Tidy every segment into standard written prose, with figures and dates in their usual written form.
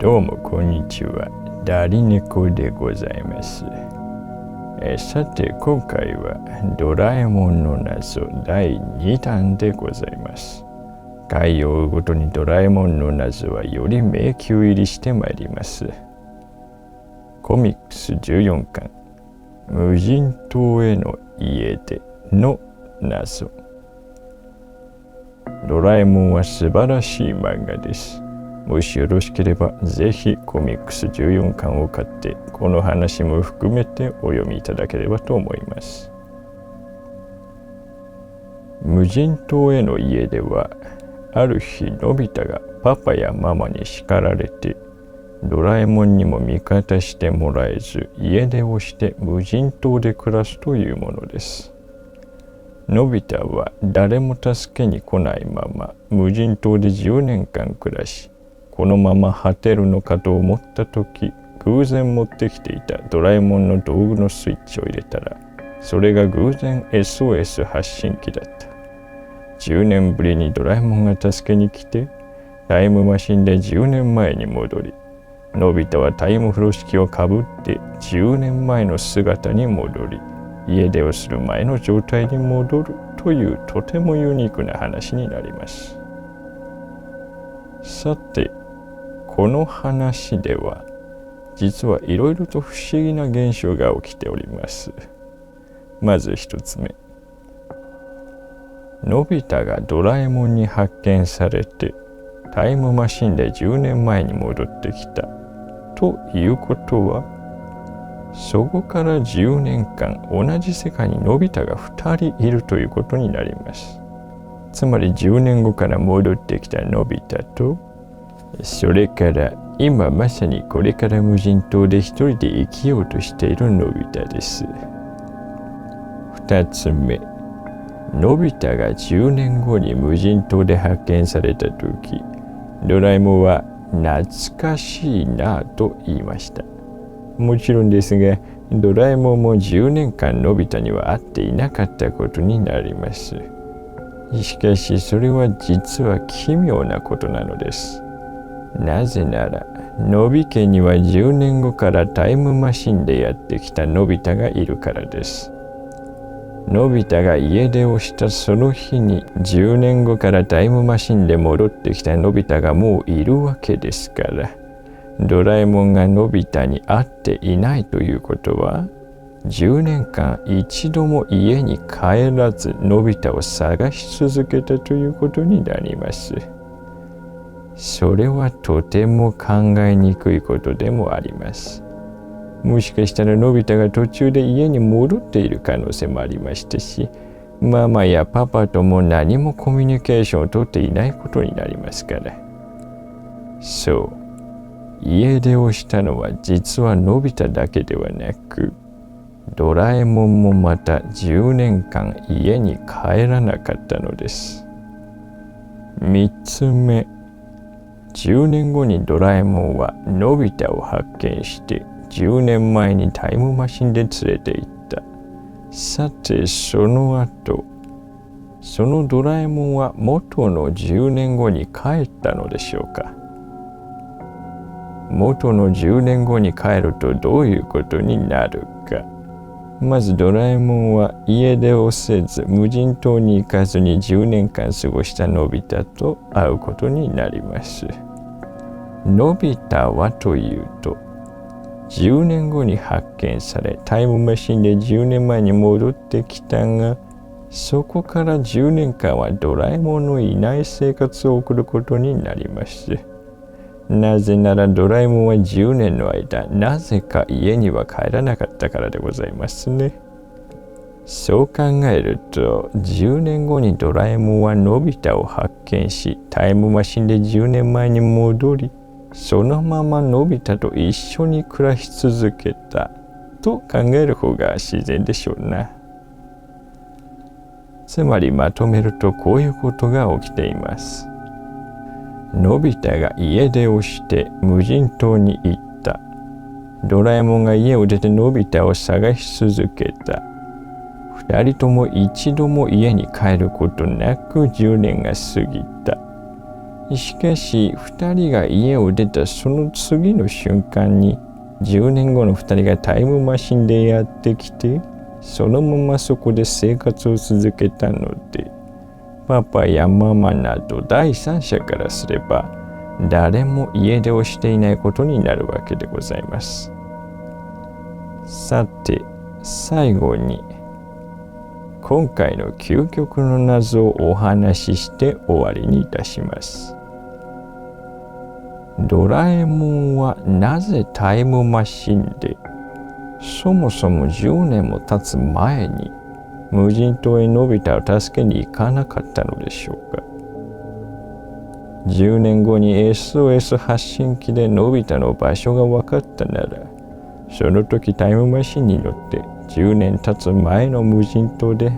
どうもこんにちは。ダリネコでございます。さて今回はドラえもんの謎第2弾でございます。回を追うごとにドラえもんの謎はより迷宮入りしてまいります。コミックス14巻無人島への家出の謎。ドラえもんは素晴らしい漫画です。もしよろしければぜひコミックス14巻を買ってこの話も含めてお読みいただければと思います。無人島への家出はある日のび太がパパやママに叱られてドラえもんにも味方してもらえず家出をして無人島で暮らすというものです。のび太は誰も助けに来ないまま無人島で10年間暮らし、このまま果てるのかと思った時、偶然持ってきていたドラえもんの道具のスイッチを入れたら、それが偶然 SOS 発信機だった。10年ぶりにドラえもんが助けに来て、タイムマシンで10年前に戻り、のび太はタイム風呂敷をかぶって10年前の姿に戻り、家出をする前の状態に戻るというとてもユニークな話になります。さて、この話では実はいろいろと不思議な現象が起きております。まず一つ目、のび太がドラえもんに発見されてタイムマシンで10年前に戻ってきたということは、そこから10年間同じ世界にのび太が2人いるということになります。つまり10年後から戻ってきたのび太と、それから今まさにこれから無人島で一人で生きようとしているのび太です。2つ目、のび太が10年後に無人島で発見された時、ドラえもんは懐かしいなぁと言いました。もちろんですが、ドラえもんも10年間のび太には会っていなかったことになります。しかしそれは実は奇妙なことなのです。なぜなら、のび家には10年後からタイムマシンでやってきたのび太がいるからです。のび太が家出をしたその日に10年後からタイムマシンで戻ってきたのび太がもういるわけですから、ドラえもんがのび太に会っていないということは、10年間一度も家に帰らずのび太を探し続けたということになります。それはとても考えにくいことでもあります。もしかしたらのび太が途中で家に戻っている可能性もありましたし、ママやパパとも何もコミュニケーションをとっていないことになりますから。そう。家出をしたのは実はのび太だけではなく、ドラえもんもまた10年間家に帰らなかったのです。3つ目、10年後にドラえもんはのび太を発見して10年前にタイムマシンで連れて行った。さてその後、そのドラえもんは元の10年後に帰ったのでしょうか。元の10年後に帰るとどういうことになるか。まずドラえもんは家出をせず無人島に行かずに10年間過ごしたのび太と会うことになります。のび太はというと、10年後に発見されタイムマシンで10年前に戻ってきたが、そこから10年間はドラえもんのいない生活を送ることになります。なぜならドラえもんは10年の間なぜか家には帰らなかったからでございますね。そう考えると10年後にドラえもんはのび太を発見しタイムマシンで10年前に戻り、そのままのび太と一緒に暮らし続けたと考える方が自然でしょうな。つまりまとめるとこういうことが起きています。のび太が家出をして無人島に行った。ドラえもんが家を出てのび太を探し続けた。2人とも一度も家に帰ることなく10年が過ぎた。しかし2人が家を出たその次の瞬間に10年後の2人がタイムマシンでやってきて、そのままそこで生活を続けたので、パパやママなど第三者からすれば誰も家出をしていないことになるわけでございます。さて最後に今回の究極の謎をお話しして終わりにいたします。ドラえもんはなぜタイムマシンでそもそも10年も経つ前に無人島へのび太を助けに行かなかったのでしょうか。10年後に SOS 発信機でのび太の場所が分かったなら、その時タイムマシンに乗って10年経つ前の無人島で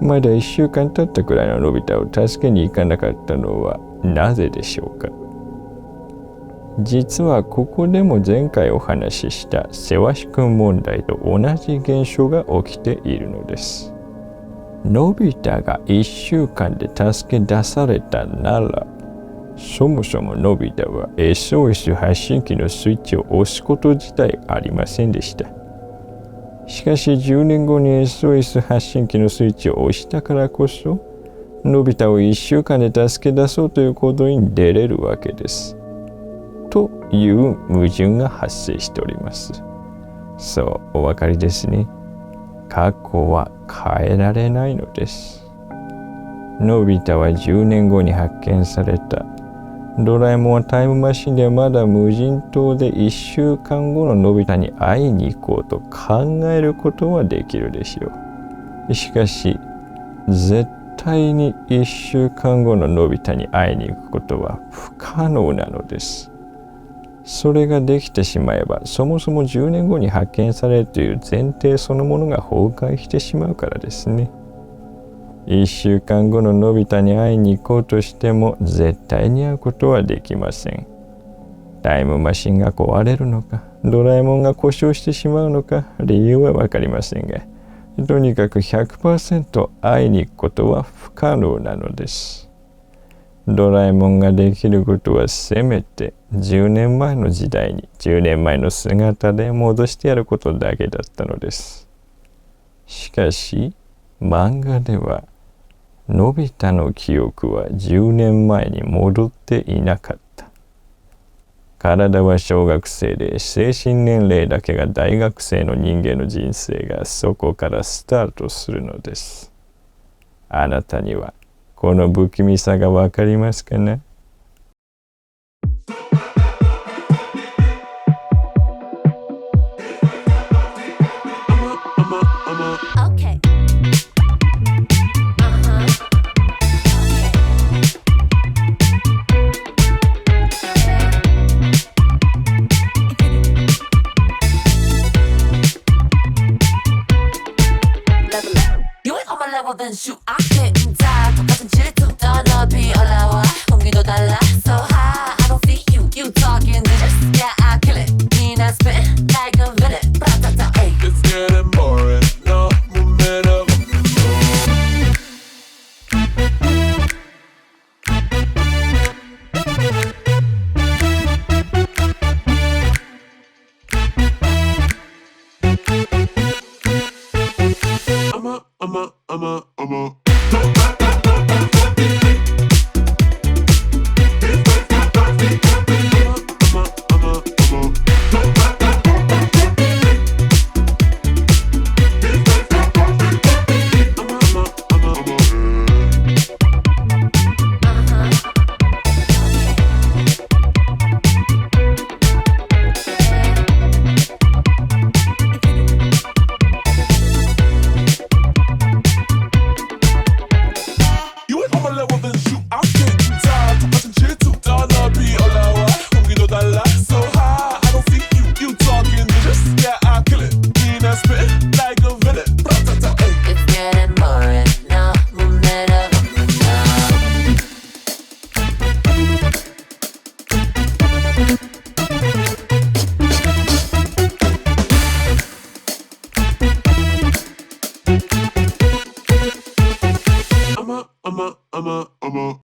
まだ1週間経ったくらいののび太を助けに行かなかったのはなぜでしょうか。実はここでも前回お話ししたせわしくん問題と同じ現象が起きているのです。のび太が1週間で助け出されたなら、そもそものび太は SOS 発信機のスイッチを押すこと自体ありませんでした。しかし10年後に SOS 発信機のスイッチを押したからこそ、のび太を1週間で助け出そうという行動に出れるわけです。という矛盾が発生しております。そう、お分かりですね。過去は変えられないのです。のび太は10年後に発見された。ドラえもんはタイムマシンではまだ無人島で1週間後ののび太に会いに行こうと考えることはできるでしょう。しかし、絶対に1週間後ののび太に会いに行くことは不可能なのです。それができてしまえば、そもそも10年後に発見されるという前提そのものが崩壊してしまうからですね。1週間後ののび太に会いに行こうとしても絶対に会うことはできません。タイムマシンが壊れるのか、ドラえもんが故障してしまうのか、理由は分かりませんが、とにかく 100% 会いに行くことは不可能なのです。ドラえもんができることはせめて10年前の時代に10年前の姿で戻してやることだけだったのです。しかし漫画ではのび太の記憶は10年前に戻っていなかった。体は小学生で精神年齢だけが大学生の人間の人生がそこからスタートするのです。あなたにはこの不気味さがわかりますかね。Then shoot, I can't die. 똑같은 질투 더 높이 올라와. 공기도 달라, so high. I don't see you, you talking digits. Yeah, I kill it. Mean I spit like a villain. Bra-ta-ta, ay. It's getting boring. No momentum. I'm a. I'm a